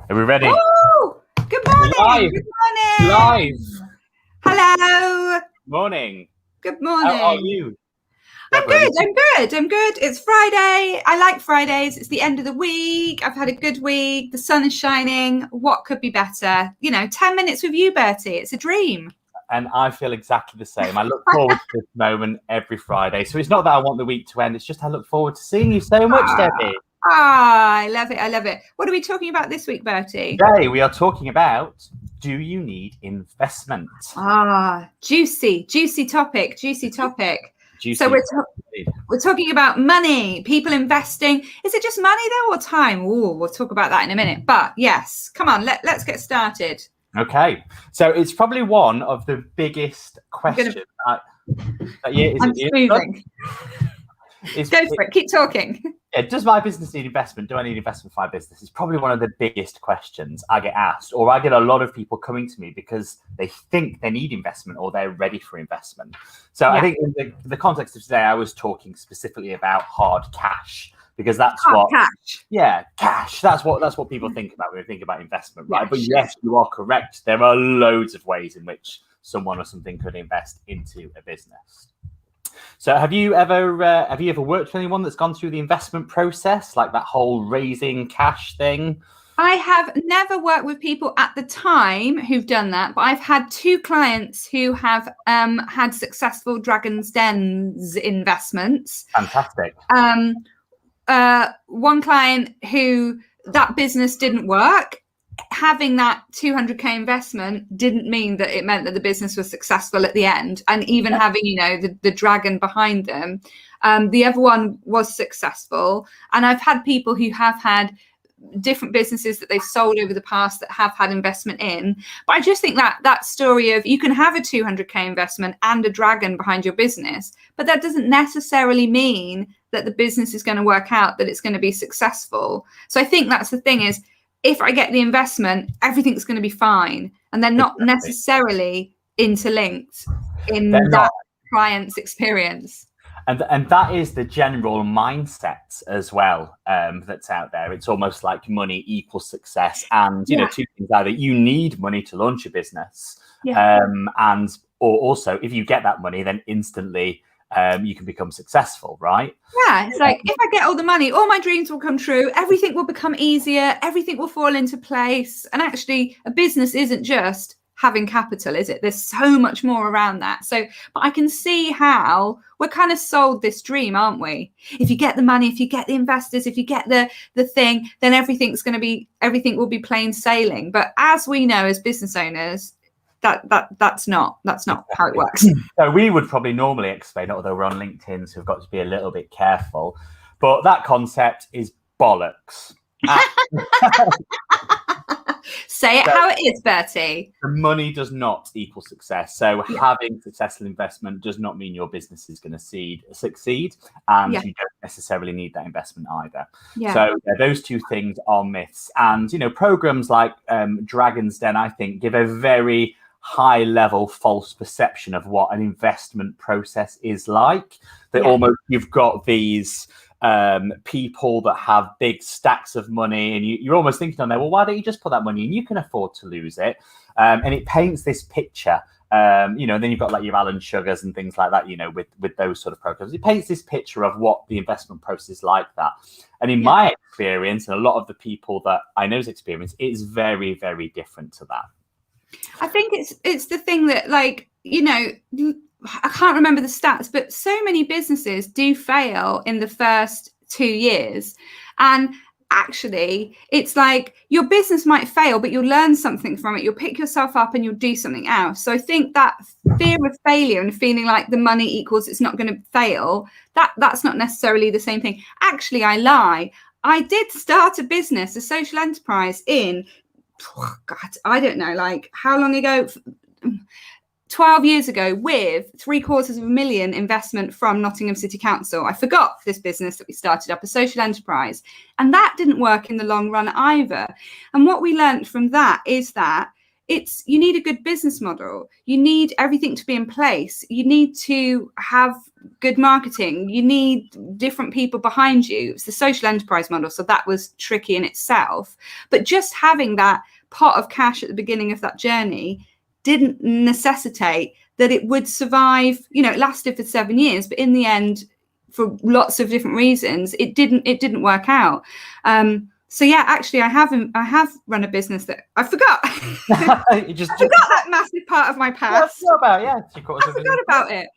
Are we ready? Oh, good morning. Live. Good morning. Live. Hello. Morning. Good morning. How are you? I'm Deborah, good. I'm good. It's Friday. I like Fridays. It's the end of the week. I've had a good week. The sun is shining. What could be better? 10 minutes with you, Bertie. It's a dream. And I feel exactly the same. I look forward to this moment every Friday. So it's not that I want the week to end. It's just I look forward to seeing you so much, Debbie. I love it. I love it. What are we talking about this week, Bertie? Today we are talking about, do you need investment? Juicy topic. Juicy. So we're talking about money, people investing. Is it just money though, or time? We'll talk about that in a minute. But yes, come on, let's get started. Okay, so it's probably one of the biggest questions. I'm smoothing. Go for it. Keep talking. Yeah, does my business need investment? Do I need investment for my business? It's probably one of the biggest questions I get asked, or I get a lot of people coming to me because they think they need investment or they're ready for investment. So I think in the context of today, I was talking specifically about hard cash, because that's cash. That's what people think about when they think about investment, right? But yes, you are correct. There are loads of ways in which someone or something could invest into a business. So have you ever worked with anyone that's gone through the investment process, like that whole raising cash thing? I have never worked with people at the time who've done that, but I've had two clients who have had successful Dragon's Den's investments. Fantastic. One client who that business didn't work. Having that 200k investment didn't mean that it meant that the business was successful at the end, and even having the dragon behind them, the other one was successful. And I've had people who have had different businesses that they've sold over the past that have had investment in. But I just think that story of, you can have a 200k investment and a dragon behind your business, but that doesn't necessarily mean that the business is going to work out, that it's going to be successful. So I think that's the thing, is if I get the investment, everything's going to be fine. And they're not necessarily interlinked in that client's experience. And that is the general mindset as well that's out there. It's almost like money equals success. And, two things are that you need money to launch a business. Or also, if you get that money, then instantly you can become successful, right? Yeah, it's like, if I get all the money, all my dreams will come true. Everything will become easier. Everything will fall into place. And actually, a business isn't just having capital, is it? There's so much more around that. So, but I can see how we're kind of sold this dream, aren't we? If you get the money, if you get the investors, if you get the thing, then everything will be plain sailing. But as we know, as business owners, that's not how it works. So we would probably normally explain it, although we're on LinkedIn, so we've got to be a little bit careful. But that concept is bollocks. Say it how it is, Bertie. The money does not equal success. So having successful investment does not mean your business is going to succeed, and you don't necessarily need that investment either. So those two things are myths. And programs like Dragon's Den, I think, give a very high level false perception of what an investment process is like. That almost you've got these people that have big stacks of money, and you're almost thinking on there, well, why don't you just put that money in? You can afford to lose it. And it paints this picture, then you've got like your Alan Sugars and things like that, with those sort of programs. It paints this picture of what the investment process is like that. And in my experience, and a lot of the people that I know's experience, it's very, very different to that. I think it's the thing that, like, I can't remember the stats, but so many businesses do fail in the first 2 years. And actually, it's like your business might fail, but you'll learn something from it. You'll pick yourself up and you'll do something else. So I think that fear of failure and feeling like the money equals it's not going to fail, that's not necessarily the same thing. Actually, I lie. I did start a business, a social enterprise I don't know, like how long ago? 12 years ago, with $750,000 investment from Nottingham City Council. I forgot this business that we started up, a social enterprise, and that didn't work in the long run either. And what we learned from that is that you need a good business model. You need everything to be in place. You need to have good marketing. You need different people behind you. It's the social enterprise model, so that was tricky in itself. But just having that pot of cash at the beginning of that journey didn't necessitate that it would survive. It lasted for 7 years, but in the end, for lots of different reasons, it didn't work out. So yeah, actually, I have run a business that I forgot. I forgot that massive part of my past. I forgot about it.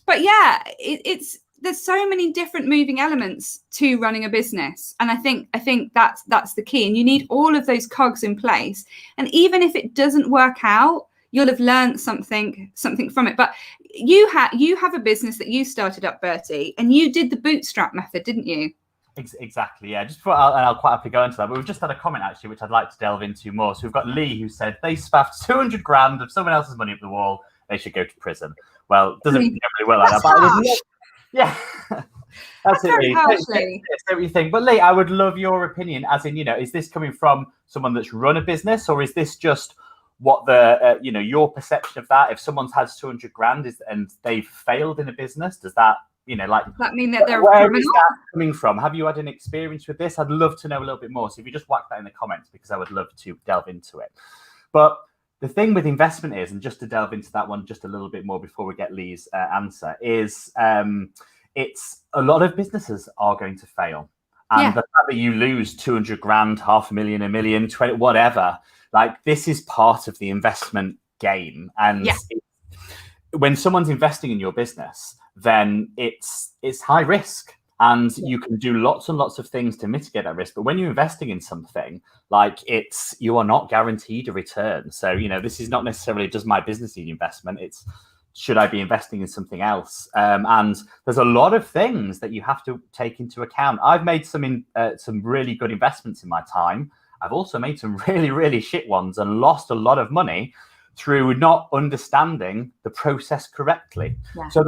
But yeah, there's so many different moving elements to running a business, and I think that's the key. And you need all of those cogs in place. And even if it doesn't work out, you'll have learned something from it. But you have a business that you started up, Bertie, and you did the bootstrap method, didn't you? Exactly, yeah. Just before, I'll quite happily go into that, but we've just had a comment actually, which I'd like to delve into more. So we've got Lee, who said they spaffed 200 grand of someone else's money up the wall. They should go to prison. Well, doesn't really well like that. But yeah, that's it. Lee. That's what you think. But Lee, I would love your opinion. As in, is this coming from someone that's run a business, or is this just what the your perception of that? If someone's had 200 grand and they've failed in a business, does that? Does that mean that they're where is that coming from? Have you had an experience with this? I'd love to know a little bit more. So if you just whack that in the comments, because I would love to delve into it. But the thing with investment is, and just to delve into that one just a little bit more before we get Lee's answer, is it's a lot of businesses are going to fail. And the fact that you lose 200 grand, 500,000, 1 million, 20, whatever, like this is part of the investment game. And when someone's investing in your business, then it's high risk, and you can do lots and lots of things to mitigate that risk. But when you're investing in something, like you are not guaranteed a return. So, this is not necessarily just my business need investment. It's should I be investing in something else? And there's a lot of things that you have to take into account. I've made some really good investments in my time. I've also made some really, really shit ones and lost a lot of money through not understanding the process correctly. So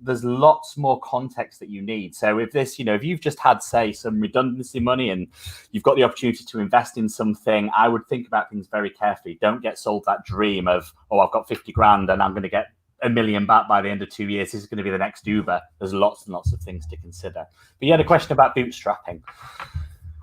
there's lots more context that you need. So if this, if you've just had, say, some redundancy money and you've got the opportunity to invest in something, I would think about things very carefully. Don't get sold that dream of, I've got 50 grand and I'm going to get 1 million back by the end of 2 years. This is going to be the next Uber. There's lots and lots of things to consider. But you had a question about bootstrapping.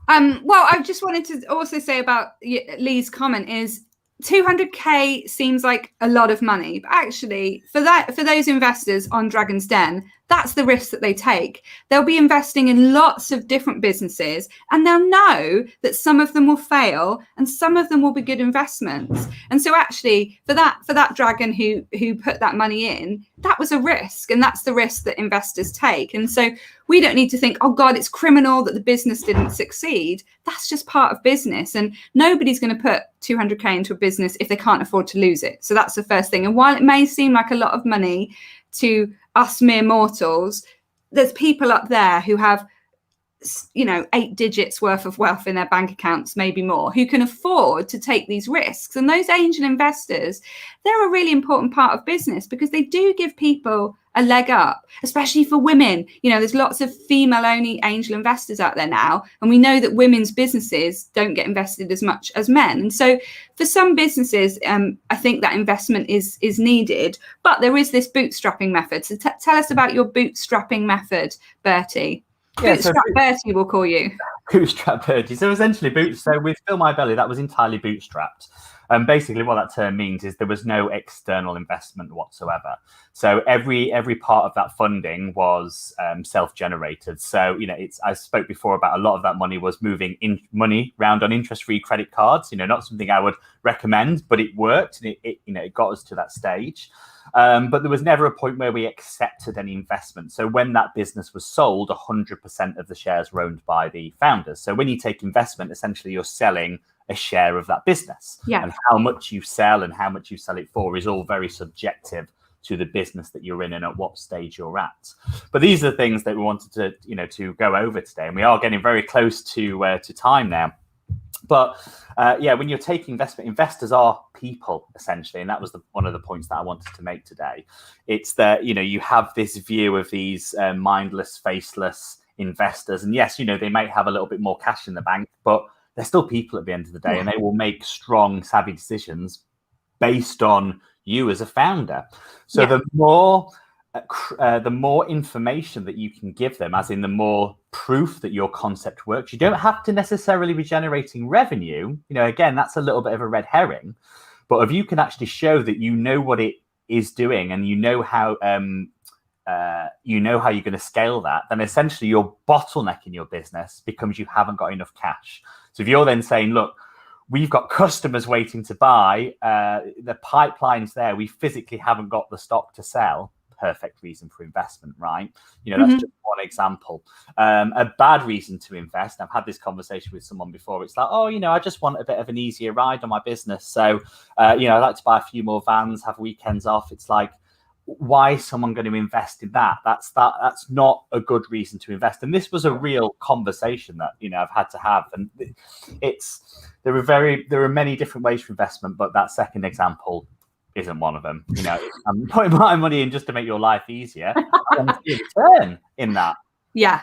Well, I just wanted to also say about Lee's comment is, 200k seems like a lot of money, but actually for those investors on Dragon's Den, that's the risk that they take. They'll be investing in lots of different businesses, and they'll know that some of them will fail and some of them will be good investments. And so actually for that dragon who put that money in, that was a risk, and that's the risk that investors take. And so we don't need to think, oh God, it's criminal that the business didn't succeed. That's just part of business, and nobody's going to put 200k into a business if they can't afford to lose it. So that's the first thing. And while it may seem like a lot of money to us mere mortals, there's people up there who have 8 digits worth of wealth in their bank accounts, maybe more, who can afford to take these risks. And those angel investors, they're a really important part of business, because they do give people a leg up, especially for women. There's lots of female only angel investors out there now, and we know that women's businesses don't get invested as much as men. And so for some businesses, I think that investment is needed, but there is this bootstrapping method. So tell us about your bootstrapping method, Bertie. Bootstrap Bertie, we'll call you. Bootstrap Bertie. So essentially, so with Fill My Belly, that was entirely bootstrapped. Basically, what that term means is there was no external investment whatsoever. So every part of that funding was self-generated. So I spoke before about a lot of that money was moving in money around on interest-free credit cards. Not something I would recommend, but it worked, and it got us to that stage. But there was never a point where we accepted any investment. So when that business was sold, 100% of the shares were owned by the founders. So when you take investment, essentially you're selling a share of that business. And how much you sell and how much you sell it for is all very subjective to the business that you're in and at what stage you're at. But these are the things that we wanted to go over today, and we are getting very close to time now. But when you're taking investment, investors are people essentially, and that was one of the points that I wanted to make today. It's that you have this view of these mindless, faceless investors, and yes, they might have a little bit more cash in the bank, but they're still people at the end of the day, Yeah. and they will make strong, savvy decisions based on you as a founder. So Yeah. the more information that you can give them, as in the more proof that your concept works, you don't have to necessarily be generating revenue. Again, that's a little bit of a red herring. But if you can actually show that you know what it is doing, and you know how you're going to scale that, then essentially your bottleneck in your business becomes you haven't got enough cash. So if you're then saying, look, we've got customers waiting to buy, the pipeline's there, we physically haven't got the stock to sell, perfect reason for investment, right? That's just one example. A bad reason to invest, I've had this conversation with someone before, it's like, I just want a bit of an easier ride on my business. So, I'd like to buy a few more vans, have weekends off. It's like, why is someone going to invest in that? That's not a good reason to invest. And this was a real conversation that I've had to have. And there are many different ways for investment, but that second example isn't one of them. I'm putting my money in just to make your life easier. I want to see a return in that. Yeah.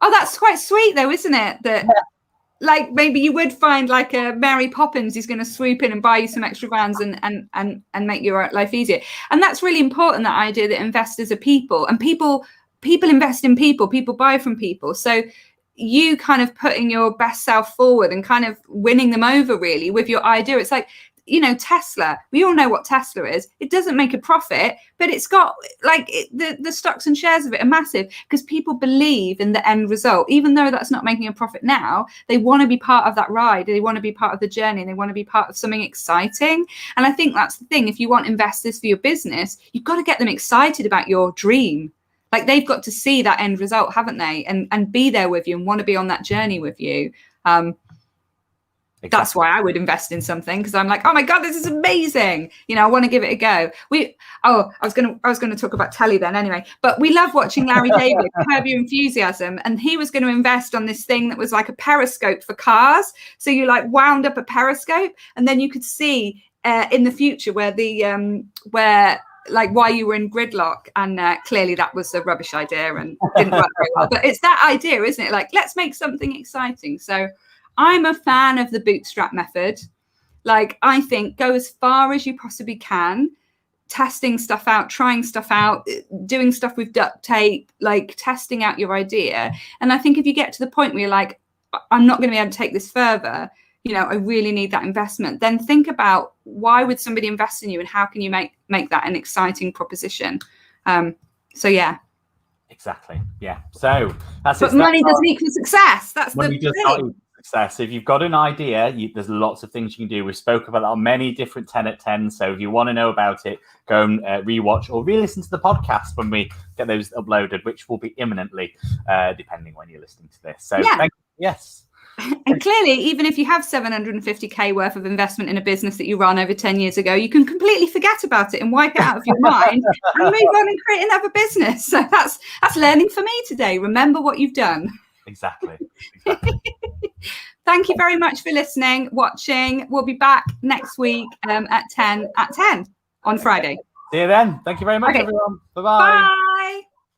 Oh, that's quite sweet though, isn't it? That like maybe you would find like a Mary Poppins who's going to swoop in and buy you some extra vans and make your life easier. And that's really important, that idea that investors are people, and people invest in people buy from people. So you kind of putting your best self forward and kind of winning them over really with your idea. It's like, Tesla, we all know what Tesla is. It doesn't make a profit, but it's got the stocks and shares of it are massive because people believe in the end result. Even though that's not making a profit now, they want to be part of that ride. They want to be part of the journey. They want to be part of something exciting. And I think that's the thing. If you want investors for your business, you've got to get them excited about your dream. Like they've got to see that end result, haven't they? And be there with you and want to be on that journey with you. Exactly. That's why I would invest in something, because I'm like, oh my God, this is amazing. I want to give it a go. I was going to talk about telly then anyway, but we love watching Larry David, Curb Your Enthusiasm. And he was going to invest on this thing that was like a periscope for cars. So you like wound up a periscope and then you could see in the future where why you were in gridlock. And clearly that was a rubbish idea and didn't work very well. But it's that idea, isn't it? Like, let's make something exciting. So I'm a fan of the bootstrap method. Like, I think go as far as you possibly can, testing stuff out, trying stuff out, doing stuff with duct tape, like testing out your idea. And I think if you get to the point where you're like, I'm not going to be able to take this further, I really need that investment, then think about why would somebody invest in you and how can you make that an exciting proposition? So yeah. Exactly. Yeah. So that's but money doesn't equal success. That's money the thing. Success. If you've got an idea, there's lots of things you can do. We spoke about that on many different 10 at 10. So if you want to know about it, go and rewatch or re-listen to the podcast when we get those uploaded, which will be imminently, depending when you're listening to this. So yeah. Yes. And clearly, even if you have 750k worth of investment in a business that you ran over 10 years ago, you can completely forget about it and wipe it out of your mind and move on and create another business. So that's learning for me today. Remember what you've done. Exactly. Thank you very much for listening, watching. We'll be back next week at 10 on Friday. See you then. Thank you very much, everyone. Bye-bye. Bye.